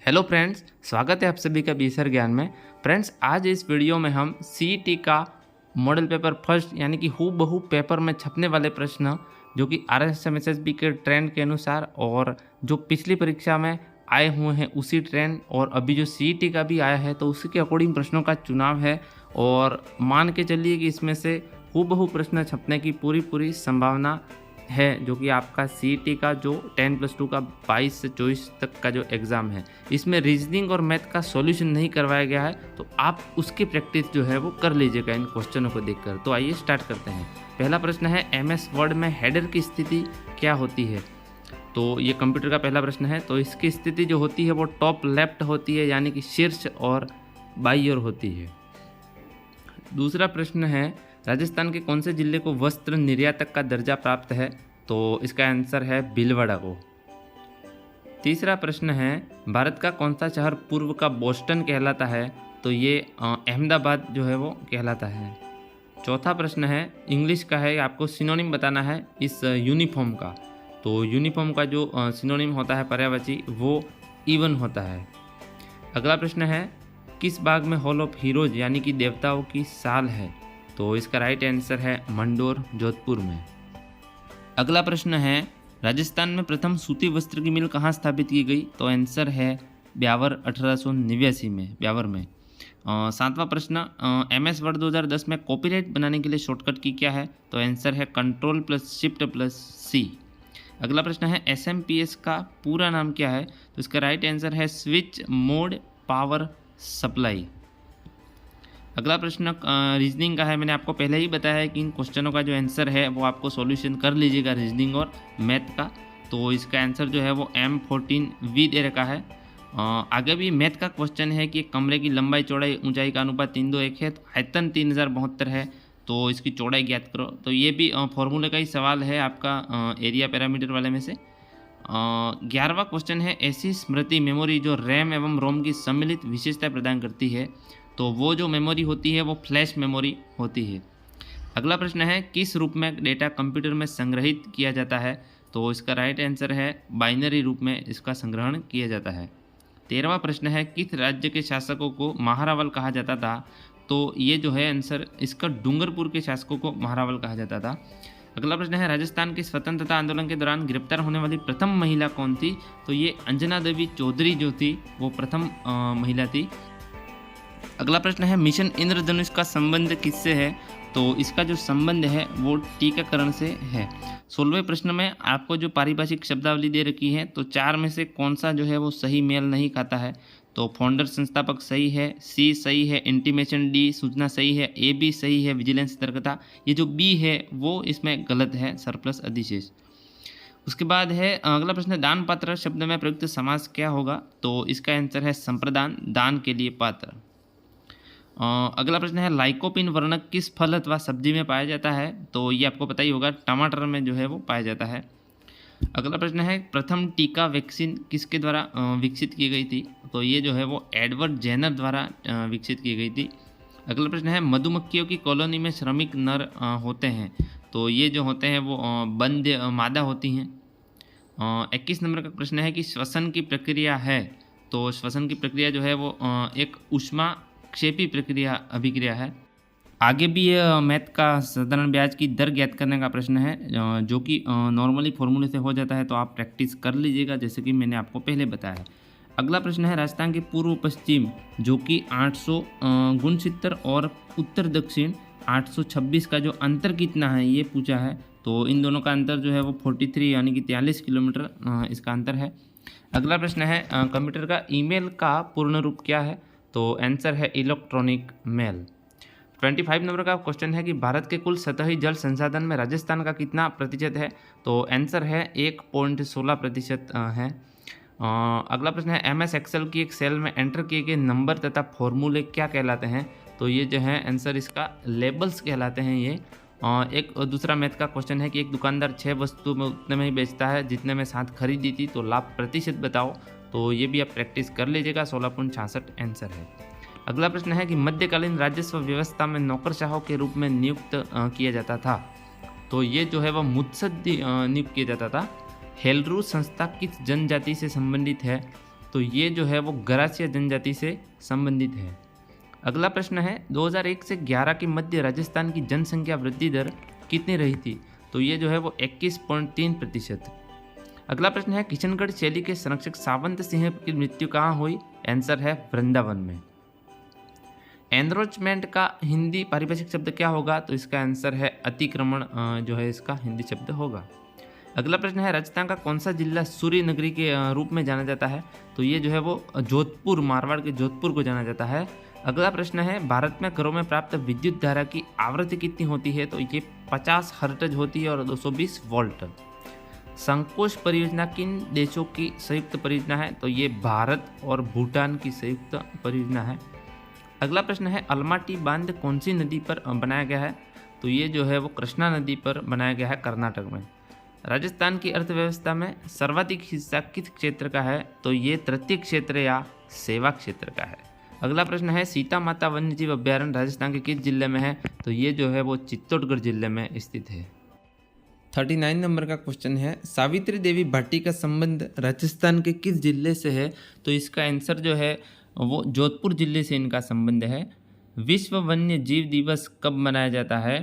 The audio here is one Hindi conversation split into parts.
हेलो फ्रेंड्स, स्वागत है आप सभी का बीसर ज्ञान में। फ्रेंड्स, आज इस वीडियो में हम सीईटी का मॉडल पेपर फर्स्ट यानी कि हूबहू पेपर में छपने वाले प्रश्न जो कि आरएसएमएसएसबी के ट्रेंड के अनुसार और जो पिछली परीक्षा में आए हुए हैं उसी ट्रेंड और अभी जो सीईटी का भी आया है तो उसी के अकॉर्डिंग प्रश्नों का चुनाव है। और मान के चलिए कि इसमें से हूबहू प्रश्न छपने की पूरी संभावना है, जो कि आपका सीईटी का जो 10+2 का 22 से 24 तक का जो एग्ज़ाम है, इसमें रीजनिंग और मैथ का सॉल्यूशन नहीं करवाया गया है, तो आप उसकी प्रैक्टिस जो है वो कर लीजिएगा इन क्वेश्चनों को देखकर। तो आइए स्टार्ट करते हैं। पहला प्रश्न है, एमएस वर्ड में हेडर की स्थिति क्या होती है? तो ये कंप्यूटर का पहला प्रश्न है। तो इसकी स्थिति जो होती है वो टॉप लेफ्ट होती है, यानी कि शीर्ष और बाईं ओर होती है। दूसरा प्रश्न है, राजस्थान के कौन से जिले को वस्त्र निर्यातक का दर्जा प्राप्त है? तो इसका आंसर है भीलवाड़ा को। तीसरा प्रश्न है, भारत का कौन सा शहर पूर्व का बोस्टन कहलाता है? तो ये अहमदाबाद जो है वो कहलाता है। चौथा प्रश्न है, इंग्लिश का है, आपको सिनोनिम बताना है इस यूनिफॉर्म का। तो यूनिफॉर्म का जो सिनोनिम होता है पर्यायवाची वो इवन होता है। अगला प्रश्न है, किस बाग में हॉल ऑफ हीरोज यानी कि देवताओं की साल है? तो इसका राइट आंसर है मंडोर, जोधपुर में। अगला प्रश्न है, राजस्थान में प्रथम सूती वस्त्र की मिल कहाँ स्थापित की गई? तो आंसर है ब्यावर, 1889 में, ब्यावर में। सातवां प्रश्न, एमएस वर्ड 2010 में कॉपीराइट बनाने के लिए शॉर्टकट की क्या है? तो आंसर है Ctrl+Shift+C। अगला प्रश्न है, एसएमपीएस का पूरा नाम क्या है? तो इसका राइट आंसर है स्विच मोड पावर सप्लाई। अगला प्रश्न रीजनिंग का है। मैंने आपको पहले ही बताया है कि इन क्वेश्चनों का जो आंसर है वो आपको सॉल्यूशन कर लीजिएगा रीजनिंग और मैथ का। तो इसका आंसर जो है वो M14V दे रखा है। आगे भी मैथ का क्वेश्चन है कि कमरे की लंबाई चौड़ाई ऊंचाई का अनुपात 3:1 है, तो आयतन 3072 है, तो इसकी चौड़ाई ज्ञात करो। तो ये भी फॉर्मूले का ही सवाल है आपका एरिया पैरामीटर वाले में से। 11वां क्वेश्चन है, ऐसी स्मृति मेमोरी जो रैम एवं रोम की सम्मिलित विशेषता प्रदान करती है? तो वो जो मेमोरी होती है वो फ्लैश मेमोरी होती है। अगला प्रश्न है, किस रूप में डेटा कंप्यूटर में संग्रहित किया जाता है? तो इसका राइट आंसर है बाइनरी रूप में इसका संग्रहण किया जाता है। 13वां प्रश्न है, किस राज्य के शासकों को महारावल कहा जाता था? तो ये जो है आंसर इसका डूंगरपुर के शासकों को महारावल कहा जाता था। अगला प्रश्न है, राजस्थान के स्वतंत्रता आंदोलन के दौरान गिरफ्तार होने वाली प्रथम महिला कौन थी? तो ये अंजना देवी चौधरी जो थी वो प्रथम महिला थी। अगला प्रश्न है, मिशन इंद्रधनुष का संबंध किससे है? तो इसका जो संबंध है वो टीकाकरण से है। 16वें प्रश्न में आपको जो पारिभाषिक शब्दावली दे रखी है तो 4 में से कौन सा जो है वो सही मेल नहीं खाता है? तो फाउंडर संस्थापक सही है, सी सही है, इंटीमेशन डी सूचना सही है, ए बी सही है, विजिलेंस सतर्कता, ये जो बी है वो इसमें गलत है, सरप्लस अधिशेष। उसके बाद है अगला प्रश्न, दान पात्र शब्द में प्रयुक्त समास क्या होगा? तो इसका आंसर है संप्रदान, दान के लिए पात्र। अगला प्रश्न है, लाइकोपिन वर्णक किस फल अथवा सब्जी में पाया जाता है? तो ये आपको पता ही होगा, टमाटर में जो है वो पाया जाता है। अगला प्रश्न है, प्रथम टीका वैक्सीन किसके द्वारा विकसित की गई थी? तो ये जो है वो एडवर्ड जेनर द्वारा विकसित की गई थी। अगला प्रश्न है, मधुमक्खियों की कॉलोनी में श्रमिक नर होते हैं, तो ये जो होते हैं वो बंद मादा होती हैं। 21 नंबर का प्रश्न है कि श्वसन की प्रक्रिया है, तो श्वसन की प्रक्रिया जो है वो एक ऊष्मा क्षेपी प्रक्रिया अभिक्रिया है। आगे भी ये मैथ का साधारण ब्याज की दर ज्ञात करने का प्रश्न है, जो कि नॉर्मली फॉर्मूले से हो जाता है, तो आप प्रैक्टिस कर लीजिएगा जैसे कि मैंने आपको पहले बताया। अगला प्रश्न है, राजस्थान के पूर्व पश्चिम जो कि 869 और उत्तर दक्षिण 826 का जो अंतर कितना है ये पूछा है। तो इन दोनों का अंतर जो है वो 43 यानी कि 43 किलोमीटर इसका अंतर है। अगला प्रश्न है, कंप्यूटर का ईमेल का पूर्ण रूप क्या है? तो आंसर है इलेक्ट्रॉनिक मेल। 25 नंबर का क्वेश्चन है कि भारत के कुल सतही जल संसाधन में राजस्थान का कितना प्रतिशत है? तो आंसर है 1.16% है। अगला प्रश्न है, एमएस एक्सेल की एक सेल में एंटर किए गए नंबर तथा फॉर्मूले क्या कहलाते हैं? तो ये जो है आंसर इसका लेबल्स कहलाते हैं ये। एक दूसरा मैथ का क्वेश्चन है कि एक दुकानदार 6 वस्तु में उतने में ही बेचता है जितने में 7 खरीदी थी, तो लाभ प्रतिशत बताओ। तो ये भी आप प्रैक्टिस कर लीजिएगा, 16.66 आंसर है। अगला प्रश्न है कि मध्यकालीन राजस्व व्यवस्था में नौकरशाहों के रूप में नियुक्त किया जाता था, तो ये जो है वह मुत्सद्दी नियुक्त किया जाता था। हेलरू संस्था किस जनजाति से संबंधित है? तो ये जो है वो गरासिया जनजाति से संबंधित है। अगला प्रश्न है 2001 से 11 के मध्य राजस्थान की जनसंख्या वृद्धि दर कितनी रही थी? तो ये जो है वो 21.3%। अगला प्रश्न है किशनगढ़ शैली के संरक्षक सावंत सिंह की मृत्यु कहाँ हुई? आंसर है वृंदावन में। एनरोचमेंट का हिंदी पारिभाषिक शब्द क्या होगा? तो इसका आंसर है अतिक्रमण जो है इसका हिंदी शब्द होगा। अगला प्रश्न है राजस्थान का कौन सा जिला सूर्य नगरी के रूप में जाना जाता है? तो ये जो है वो जोधपुर, मारवाड़ के जोधपुर को जाना जाता है। अगला प्रश्न है भारत में घरों में प्राप्त विद्युत धारा की आवृत्ति कितनी होती है? तो ये 50 हर्ट्ज होती है और 220 वोल्ट। संकोच परियोजना किन देशों की संयुक्त परियोजना है? तो ये भारत और भूटान की संयुक्त परियोजना है। अगला प्रश्न है अलमाटी बांध कौन सी नदी पर बनाया गया है? तो ये जो है वो कृष्णा नदी पर बनाया गया है कर्नाटक में। राजस्थान की अर्थव्यवस्था में सर्वाधिक हिस्सा किस क्षेत्र का है? तो ये तृतीय क्षेत्र या सेवा क्षेत्र का है। अगला प्रश्न है सीता माता वन्यजीव अभ्यारण्य राजस्थान के किस जिले में है? तो ये जो है वो चित्तौड़गढ़ जिले में स्थित है। 39 नंबर का क्वेश्चन है सावित्री देवी भाटी का संबंध राजस्थान के किस जिले से है? तो इसका आंसर जो है वो जोधपुर जिले से इनका संबंध है। विश्व वन्य जीव दिवस कब मनाया जाता है?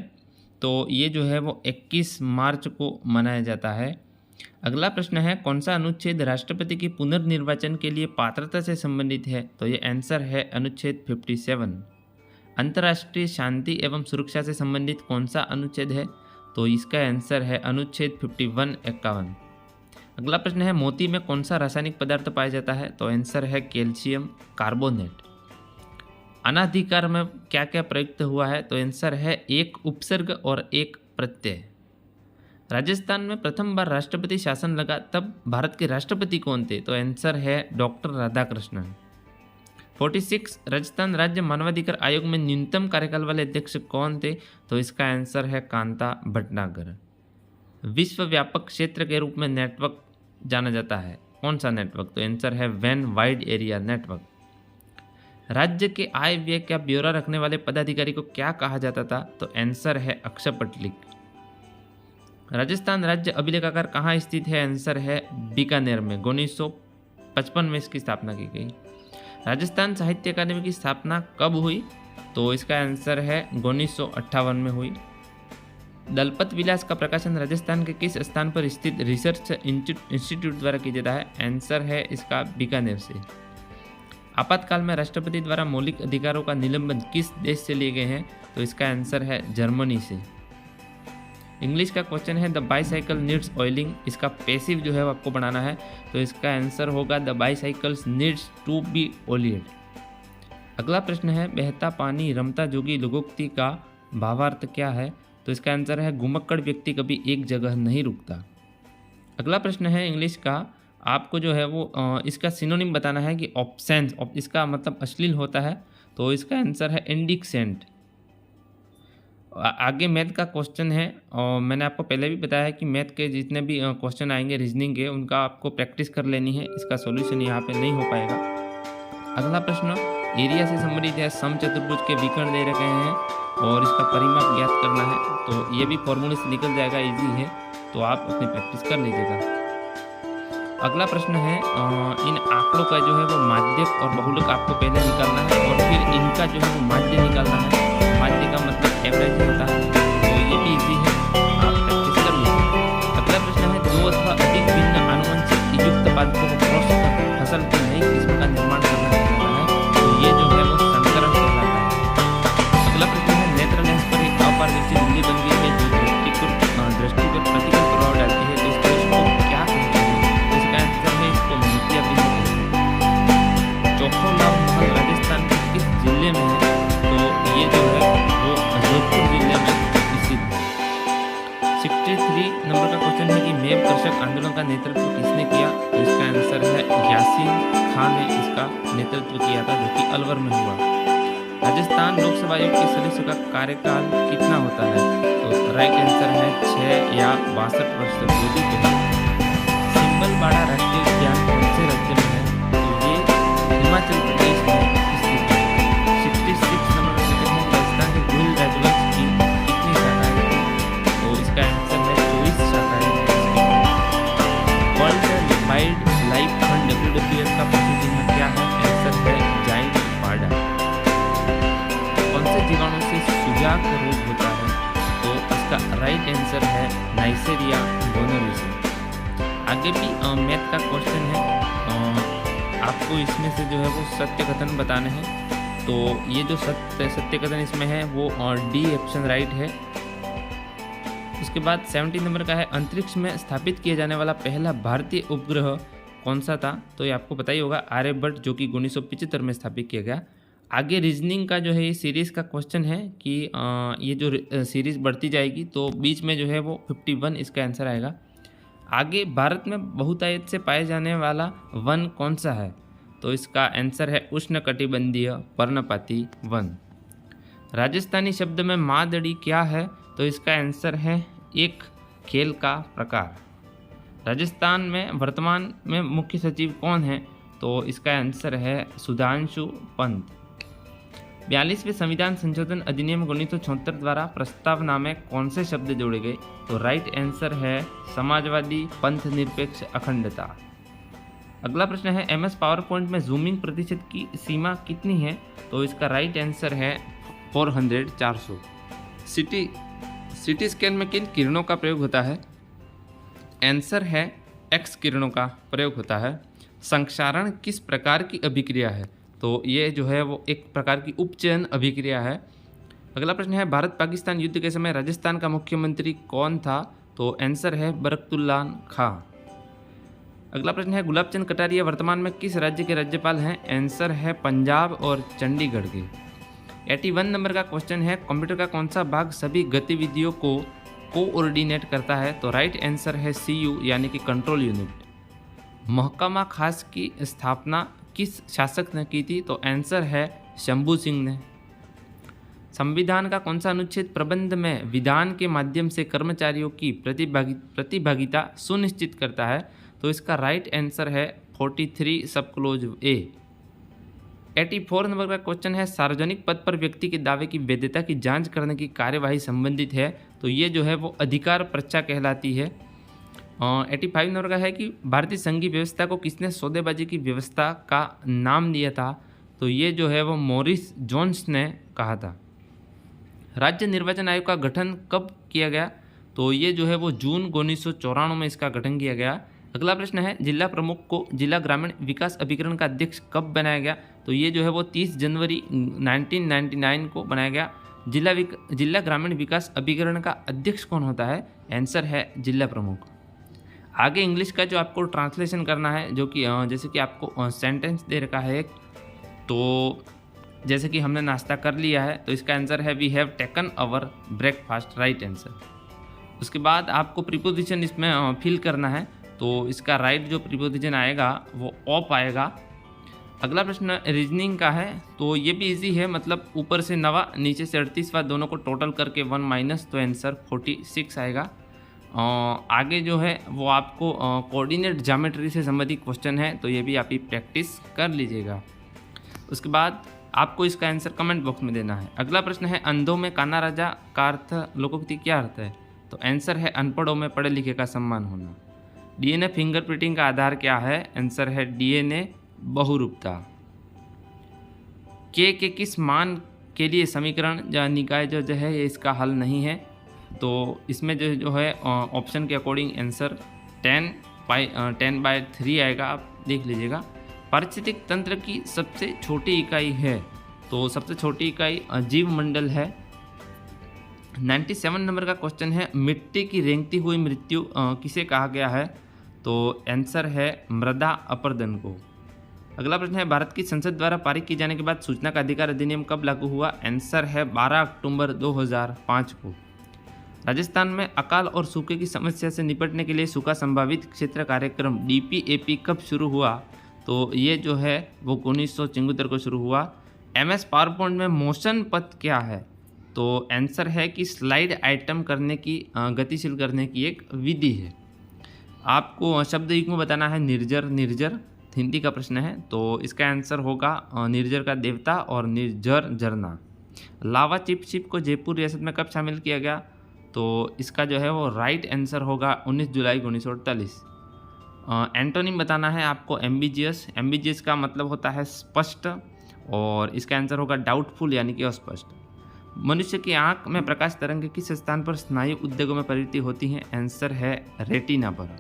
तो ये जो है वो 21 मार्च को मनाया जाता है। अगला प्रश्न है कौन सा अनुच्छेद राष्ट्रपति की पुनर्निर्वाचन के लिए पात्रता से संबंधित है? तो ये आंसर है अनुच्छेद 57। अंतर्राष्ट्रीय शांति एवं सुरक्षा से संबंधित कौन सा अनुच्छेद है? तो इसका आंसर है अनुच्छेद 51-51। अगला प्रश्न है मोती में कौन सा रासायनिक पदार्थ पाया जाता है? तो आंसर है कैल्शियम कार्बोनेट। अनाधिकार में क्या क्या प्रयुक्त हुआ है? तो आंसर है एक उपसर्ग और एक प्रत्यय। राजस्थान में प्रथम बार राष्ट्रपति शासन लगा तब भारत के राष्ट्रपति कौन थे? तो आंसर है डॉक्टर राधाकृष्णन। 46 राजस्थान राज्य मानवाधिकार आयोग में न्यूनतम कार्यकाल वाले अध्यक्ष कौन थे? तो इसका आंसर है कांता भटनागर। विश्व व्यापक क्षेत्र के रूप में नेटवर्क जाना जाता है, कौन सा नेटवर्क? तो आंसर है वैन वाइड एरिया नेटवर्क। राज्य के आय व्यय का ब्यौरा रखने वाले पदाधिकारी को क्या कहा जाता था? तो आंसर है अक्षपटलिक। राजस्थान राज्य अभिलेखागार कहाँ स्थित है? आंसर है बीकानेर में। 1955 में इसकी स्थापना की गई। राजस्थान साहित्य अकादमी की स्थापना कब हुई? तो इसका आंसर है 1958 में हुई। दलपत विलास का प्रकाशन राजस्थान के किस स्थान पर स्थित रिसर्च इंस्टीट्यूट द्वारा किया जाता है? आंसर है इसका बीकानेर से। आपातकाल में राष्ट्रपति द्वारा मौलिक अधिकारों का निलंबन किस देश से लिए गए हैं? तो इसका आंसर है जर्मनी से। इंग्लिश का क्वेश्चन है द बाईसाइकिल नीड्स ऑयलिंग, इसका पैसिव जो है वो आपको बनाना है। तो इसका आंसर होगा the bicycles needs to be oiled. अगला प्रश्न है बहता पानी रमता जोगी लोकोक्ति का भावार्थ क्या है? तो इसका आंसर है घुमक्कड़ व्यक्ति कभी एक जगह नहीं रुकता। अगला प्रश्न है इंग्लिश का, आपको जो है वो इसका सिनोनिम बताना है कि ऑब्सेंस इसका मतलब अश्लील होता है। तो इसका आंसर है इंडिक्सेंट। आगे मैथ का क्वेश्चन है और मैंने आपको पहले भी बताया है कि मैथ के जितने भी क्वेश्चन आएंगे रीजनिंग के उनका आपको प्रैक्टिस कर लेनी है, इसका सॉल्यूशन यहाँ पे नहीं हो पाएगा। अगला प्रश्न एरिया से संबंधित है। समचतुर्भुज के विकर्ण दे रखे हैं और इसका परिमाप ज्ञात करना है। तो ये भी फॉर्मूले से निकल जाएगा, इजी है, तो आप अपनी प्रैक्टिस कर लीजिएगा। अगला प्रश्न है इन आंकड़ों का जो है वो माध्यक और बहुलक आपको पहले निकालना है और फिर इनका जो है वो माध्य निकालना है। माध्य का मतलब एवरेज होता है, तो ये भी इजी है, आप प्रैक्टिस कर लीजिए। अगला प्रश्न है दो अथवा अधिक भिन्न आनुवंशिक युक्त पादपों को क्रॉस कर फसल की नई किस्म का निर्माण करना कहलाता है। तो ये जो है वो संकरण कहलाता है। अगला प्रश्न है नेत्र लेंस पर एक अपारदर्शी झिल्ली बन गई है जो दृष्टि पर प्रतिकूल प्रभाव डालती है। तो इसको क्या कहते हैं? तो इसका आंसर है इसको मोतियाबिंद कहते हैं। चौखोला महल राजस्थान के किस जिले में है? तो ये जो है वो जोधपुर जिले में स्थित है। 63 नंबर का क्वेश्चन है कि मेव कृषक आंदोलन का नेतृत्व किसने किया? तो इसका आंसर है यासीन खान ने इसका नेतृत्व किया था, जो कि अलवर में हुआ। राजस्थान लोकसभा आयोग के सदस्य का कार्यकाल कितना होता है? तो राइट आंसर है 6 या 62 वर्ष तक, जो भी कहें। सिंबलबाड़ा राष्ट्रीय उद्यान कौन से राज्य में है? तो ये हिमाचल प्रदेश में स्थित है। 66 नंबर का क्वेश्चन है राजस्थान के गुहिल राजवंश की कितनी शाखाएं हैं? तो इसका आंसर है 24 शाखाएं हैं। World wild life fund WWF का मौजाक रोग होता है? तो इसका राइट आंसर है नाइसेरिया गोनोरिया। आगे भी मैथ का क्वेश्चन है, आपको इसमें से जो है वो सत्य कथन बताने हैं। तो ये जो सत्य कथन इसमें है वो डी ऑप्शन राइट है। उसके बाद 17 नंबर का है, अंतरिक्ष में स्थापित किया जाने वाला पहला भारतीय उपग्रह कौन सा था? तो ये आपको पता ही होगा, आर्यभट्ट, जो कि 1975 में स्थापित किया गया। आगे रीजनिंग का जो है ये सीरीज़ का क्वेश्चन है कि ये जो सीरीज़ बढ़ती जाएगी तो बीच में जो है वो 51 इसका आंसर आएगा। आगे भारत में बहुतायत से पाए जाने वाला वन कौन सा है? तो इसका आंसर है उष्णकटिबंधीय पर्णपाती वन। राजस्थानी शब्द में मादड़ी क्या है? तो इसका आंसर है एक खेल का प्रकार। राजस्थान में वर्तमान में मुख्य सचिव कौन है? तो इसका आंसर है सुधांशु पंत। 42वें संविधान संशोधन अधिनियम 1976 द्वारा प्रस्तावना में कौन से शब्द जोड़े गए? तो राइट आंसर है समाजवादी पंथ निरपेक्ष अखंडता। अगला प्रश्न है, MS पावर पॉइंट में जूमिंग प्रतिशत की सीमा कितनी है? तो इसका राइट आंसर है 400। सिटी स्कैन में किन किरणों का प्रयोग होता है? आंसर है एक्स किरणों का प्रयोग होता है। संक्षारण किस प्रकार की अभिक्रिया है? तो ये जो है वो एक प्रकार की उपचयन अभिक्रिया है। अगला प्रश्न है, भारत पाकिस्तान युद्ध के समय राजस्थान का मुख्यमंत्री कौन था? तो आंसर है बरकतुल्लाह खां। अगला प्रश्न है, गुलाब चंद कटारिया वर्तमान में किस राज्य के राज्यपाल हैं? आंसर है पंजाब और चंडीगढ़ के। 81 नंबर का क्वेश्चन है, कंप्यूटर का कौन सा भाग सभी गतिविधियों को कोऑर्डिनेट करता है? तो राइट आंसर है CU यानी कि कंट्रोल यूनिट। महकमा खास की स्थापना किस शासक ने की थी? तो आंसर है शंभू सिंह ने। संविधान का कौन सा अनुच्छेद प्रबंध में विधान के माध्यम से कर्मचारियों की प्रतिभागिता सुनिश्चित करता है? तो इसका राइट आंसर है 43 सब क्लोज A। 84 नंबर का क्वेश्चन है, सार्वजनिक पद पर व्यक्ति के दावे की वैधता की जांच करने की कार्यवाही संबंधित है। तो ये जो है वो अधिकार पर्चा कहलाती है। 85 नंबर का है कि भारतीय संघीय व्यवस्था को किसने सौदेबाजी की व्यवस्था का नाम दिया था? तो ये जो है वो मॉरिस जोन्स ने कहा था। राज्य निर्वाचन आयोग का गठन कब किया गया? तो ये जो है वो जून 1994 में इसका गठन किया गया। अगला प्रश्न है, जिला प्रमुख को जिला ग्रामीण विकास अभिकरण का अध्यक्ष कब बनाया गया? तो ये जो है वो 30 जनवरी 1999 को बनाया गया। जिला ग्रामीण विकास अभिकरण का अध्यक्ष कौन होता है? आंसर है जिला प्रमुख। आगे इंग्लिश का जो आपको ट्रांसलेशन करना है, जो कि जैसे कि आपको सेंटेंस दे रखा है, तो जैसे कि हमने नाश्ता कर लिया है, तो इसका आंसर है we have taken our breakfast, right answer. उसके बाद आपको प्रीपोजिशन इसमें फिल करना है, तो इसका राइट जो प्रीपोजिशन आएगा वो ऑफ आएगा। अगला प्रश्न रीजनिंग का है, तो ये भी इजी है, मतलब ऊपर से 9 नीचे से 38 दोनों को टोटल करके 1 माइनस, तो आंसर 46 आएगा। आगे जो है वो आपको कोऑर्डिनेट ज्योमेट्री से संबंधित क्वेश्चन है, तो ये भी आप ही प्रैक्टिस कर लीजिएगा। उसके बाद आपको इसका आंसर कमेंट बॉक्स में देना है। अगला प्रश्न है, अंधों में काना राजा का अर्थ लोकोक्ति क्या अर्थ है? तो आंसर है अनपढ़ों में पढ़े लिखे का सम्मान होना। DNA फिंगरप्रिंटिंग का आधार क्या है? आंसर है DNA बहुरूपता। के किस मान के लिए समीकरण या निकाय जो है ये इसका हल नहीं है? तो इसमें जो है ऑप्शन के अकॉर्डिंग आंसर 10/3 आएगा, आप देख लीजिएगा। पारिस्थितिक तंत्र की सबसे छोटी इकाई है, तो सबसे छोटी इकाई जीव मंडल है। 97 नंबर का क्वेश्चन है, मिट्टी की रेंगती हुई मृत्यु किसे कहा गया है? तो आंसर है मृदा अपरदन को। अगला प्रश्न है, भारत की संसद द्वारा पारित किए जाने के बाद सूचना का अधिकार अधिनियम कब लागू हुआ? आंसर है 12 अक्टूबर 2005 को। राजस्थान में अकाल और सूखे की समस्या से निपटने के लिए सूखा संभावित क्षेत्र कार्यक्रम DPAP कब शुरू हुआ? तो ये जो है वो 1974 को शुरू हुआ। MS पावर पॉइंट में मोशन पथ क्या है? तो आंसर है कि स्लाइड आइटम करने की गतिशील करने की एक विधि है। आपको शब्द युग्म में बताना है निर्जर, हिंदी का प्रश्न है, तो इसका आंसर होगा निर्जर का देवता और निर्जर झरना। लावा चिप को जयपुर रियासत में कब शामिल किया गया? तो इसका जो है वो राइट आंसर होगा 19 जुलाई 1948। एंटोनिम बताना है आपको एम्बिजियस का मतलब होता है स्पष्ट, और इसका आंसर होगा डाउटफुल यानी कि अस्पष्ट। मनुष्य की आंख में प्रकाश तरंग किस स्थान पर स्नायु उद्योगों में प्रवृत्ति होती है? आंसर है रेटिना पर।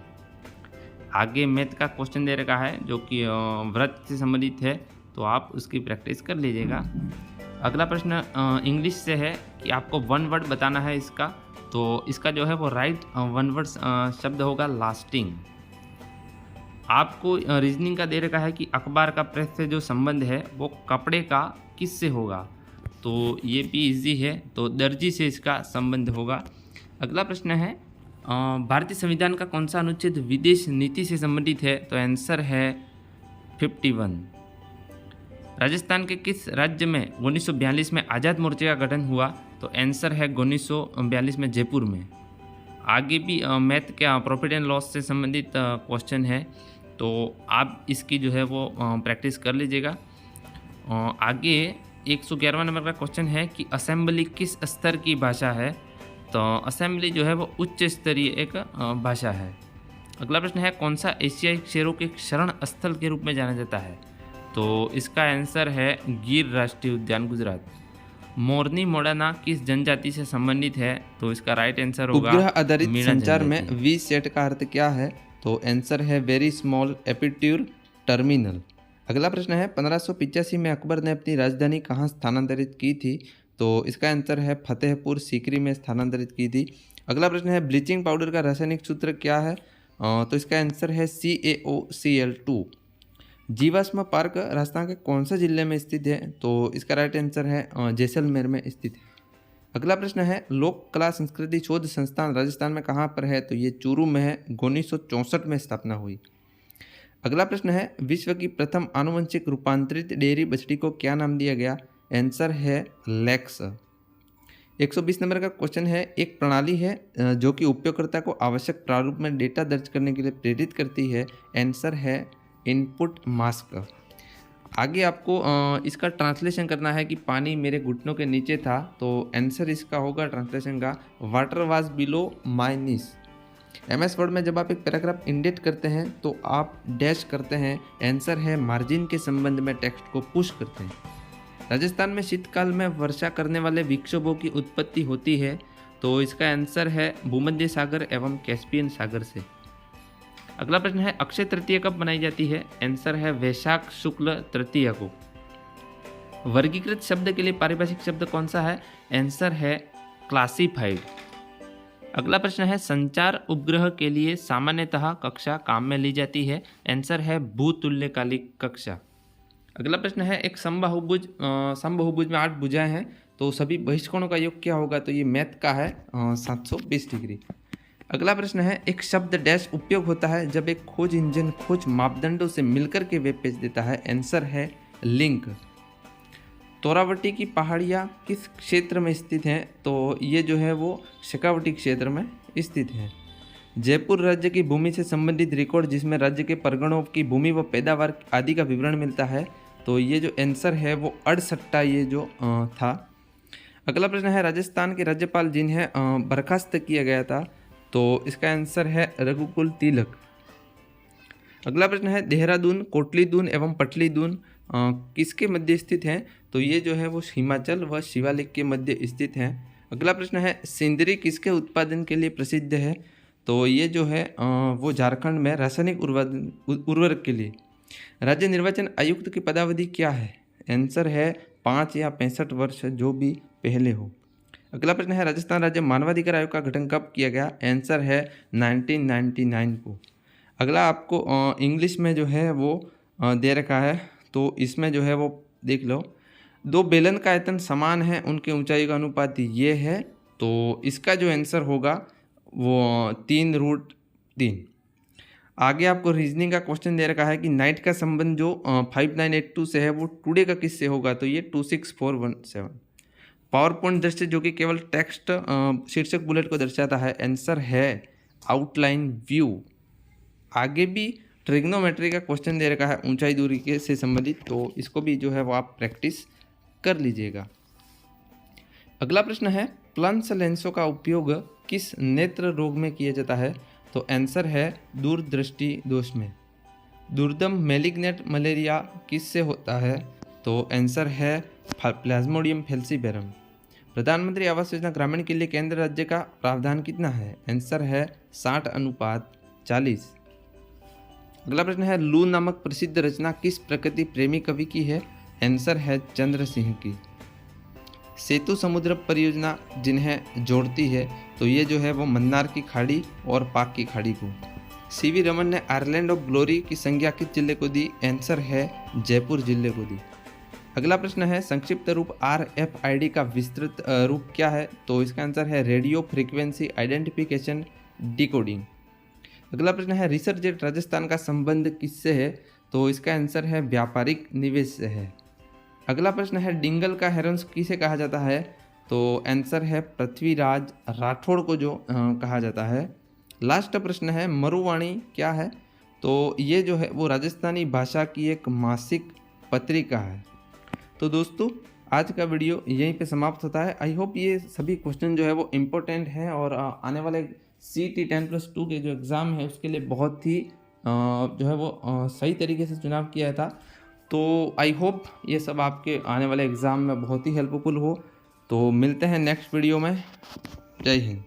आगे मैथ का क्वेश्चन दे रखा है जो कि व्रत से संबंधित है, तो आप उसकी प्रैक्टिस कर लीजिएगा। अगला प्रश्न इंग्लिश से है कि आपको वन वर्ड बताना है इसका, तो इसका जो है वो राइट वन वर्ड शब्द होगा लास्टिंग। आपको रीजनिंग का दे रखा है कि अखबार का प्रेस से जो संबंध है वो कपड़े का किससे होगा, तो ये भी इजी है, तो दर्जी से इसका संबंध होगा। अगला प्रश्न है भारतीय संविधान का कौन सा अनुच्छेद विदेश नीति से संबंधित है, तो आंसर है 51। राजस्थान के किस राज्य में 1942 में आज़ाद मोर्चे का गठन हुआ, तो आंसर है 1942 में जयपुर में। आगे भी मैथ के प्रॉफिट एंड लॉस से संबंधित क्वेश्चन है, तो आप इसकी जो है वो प्रैक्टिस कर लीजिएगा। आगे 111वां नंबर का क्वेश्चन है कि असेंबली किस स्तर की भाषा है, तो असेंबली जो है वो उच्च स्तरीय एक भाषा है। अगला प्रश्न है कौन सा एशियाई शेरों के शरण स्थल के रूप में जाना जाता है, तो इसका आंसर है गिर राष्ट्रीय उद्यान गुजरात। मोरनी मोड़ाना किस जनजाति से संबंधित है, तो इसका राइट आंसर होगा उपग्रह आधारित मीणा संचार जनजाति। में वी सेट का अर्थ क्या है, तो आंसर है वेरी स्मॉल एपिट्यूर टर्मिनल। अगला प्रश्न है 1585 में अकबर ने अपनी राजधानी कहाँ स्थानांतरित की थी, तो इसका आंसर है फतेहपुर सीकरी में स्थानांतरित की थी। अगला प्रश्न है ब्लीचिंग पाउडर का रासायनिक सूत्र क्या है, तो इसका आंसर है CaOCl2। जीवाश्म पार्क राजस्थान के कौन सा जिले में स्थित है, तो इसका राइट आंसर है जैसलमेर में स्थित है। अगला प्रश्न है लोक कला संस्कृति शोध संस्थान राजस्थान में कहाँ पर है, तो ये चूरू में है, 1964 में स्थापना हुई। अगला प्रश्न है विश्व की प्रथम आनुवंशिक रूपांतरित डेयरी बछड़ी को क्या नाम दिया गया, आंसर है लेक्स। 120 नंबर का क्वेश्चन है एक प्रणाली है जो कि उपयोगकर्ता को आवश्यक प्रारूप में डेटा दर्ज करने के लिए प्रेरित करती है, आंसर है इनपुट मास्क। आगे आपको इसका ट्रांसलेशन करना है कि पानी मेरे घुटनों के नीचे था, तो आंसर इसका होगा ट्रांसलेशन का water was below my niece. MS word में जब आप एक पैराग्राफ इंडेट करते हैं तो आप डैश करते हैं, आंसर है मार्जिन के संबंध में टेक्स्ट को पुश करते हैं। राजस्थान में शीतकाल में वर्षा करने वाले विक्षोभों की उत्पत्ति होती है, तो इसका आंसर है भूमध्य सागर एवं कैस्पियन सागर से। अगला प्रश्न है अक्षय तृतीया कब मनाई जाती है, आंसर है वैशाख शुक्ल तृतीया को। वर्गीकृत शब्द के लिए पारिभाषिक शब्द कौन सा है, आंसर है क्लासिफाइड। अगला प्रश्न है संचार उपग्रह के लिए सामान्यतः कक्षा काम में ली जाती है, आंसर है भूतुल्यकालिक कक्षा। अगला प्रश्न है एक समबाहुभुज में 8 भुजाएं हैं, तो सभी बहिष्कोणों का योग क्या होगा, तो ये मैथ का है 720 डिग्री। अगला प्रश्न है एक शब्द डैश उपयोग होता है जब एक खोज इंजन खोज मापदंडों से मिलकर के वेब पेज देता है, आंसर है लिंक। तोरावटी की पहाड़ियाँ किस क्षेत्र में स्थित हैं, तो ये जो है वो शेखावटी क्षेत्र में स्थित है। जयपुर राज्य की भूमि से संबंधित रिकॉर्ड जिसमें राज्य के परगणों की भूमि व पैदावार आदि का विवरण मिलता है, तो ये जो आंसर है वो 68 ये जो था। अगला प्रश्न है राजस्थान के राज्यपाल जिन्हें बर्खास्त किया गया था, तो इसका आंसर है रघुकुल तिलक। अगला प्रश्न है देहरादून कोटलीदून एवं पटलीदून किसके मध्य स्थित हैं, तो ये जो है वो हिमाचल व शिवालिक के मध्य स्थित हैं। अगला प्रश्न है सिंदरी किसके उत्पादन के लिए प्रसिद्ध है, तो ये जो है वो झारखंड में रासायनिक उर्वरक के लिए। राज्य निर्वाचन आयुक्त की पदावधि क्या है, आंसर है 5 या 65 वर्ष जो भी पहले हो। अगला प्रश्न है राजस्थान राज्य मानवाधिकार आयोग का गठन कब किया गया, आंसर है 1999 को। अगला आपको इंग्लिश में जो है वो दे रखा है, तो इसमें जो है वो देख लो 2 बेलन का आयतन समान है उनके ऊंचाई का अनुपात ये है, तो इसका जो आंसर होगा वो 3√3। आगे आपको रीजनिंग का क्वेश्चन दे रखा है कि नाइट का संबंध जो 5982 से है वो टुडे का किससे होगा, तो ये 26417। पावर पॉइंट दृश्य जो कि केवल टेक्स्ट शीर्षक बुलेट को दर्शाता है, आंसर है आउटलाइन व्यू। आगे भी ट्रिग्नोमेट्री का क्वेश्चन दे रखा है ऊंचाई दूरी के से संबंधित, तो इसको भी जो है वो आप प्रैक्टिस कर लीजिएगा। अगला प्रश्न है प्लस लेंसों का उपयोग किस नेत्र रोग में किया जाता है, तो आंसर है दूरदृष्टि दोष में। दुर्दम मैलिग्नेंट मलेरिया किससे होता है, तो आंसर है प्लाज्मोडियम फैल्सीबेरम। प्रधानमंत्री आवास योजना ग्रामीण के लिए केंद्र राज्य का प्रावधान कितना है? आंसर है 60:40। अगला प्रश्न है लू नामक प्रसिद्ध रचना किस प्रकृति प्रेमी कवि की है? आंसर है चंद्र सिंह की। सेतु समुद्र परियोजना जिन्हें जोड़ती है तो ये जो है वो मन्नार की खाड़ी और पाक की खाड़ी को। सीवी रमन ने आइलैंड ऑफ ग्लोरी की संज्ञा किस जिले को दी? आंसर है जयपुर जिले को दी। अगला प्रश्न है संक्षिप्त रूप RFID का विस्तृत रूप क्या है? तो इसका आंसर है रेडियो फ्रीक्वेंसी आइडेंटिफिकेशन डिकोडिंग। अगला प्रश्न है रिसर्च जेट राजस्थान का संबंध किससे है? तो इसका आंसर है व्यापारिक निवेश से है। अगला प्रश्न है डिंगल का हेरंस किसे कहा जाता है? तो आंसर है पृथ्वीराज राठौड़ को जो कहा जाता है। लास्ट प्रश्न है मरुवाणी क्या है? तो ये जो है वो राजस्थानी भाषा की एक मासिक पत्रिका है। तो दोस्तों आज का वीडियो यहीं पे समाप्त होता है। आई होप ये सभी क्वेश्चन जो है वो इम्पोर्टेंट हैं और आने वाले CET 10+2 के जो एग्ज़ाम है उसके लिए बहुत ही जो है वो सही तरीके से चुनाव किया था। तो आई होप ये सब आपके आने वाले एग्ज़ाम में बहुत ही हेल्पफुल हो। तो मिलते हैं नेक्स्ट वीडियो में। जय हिंद।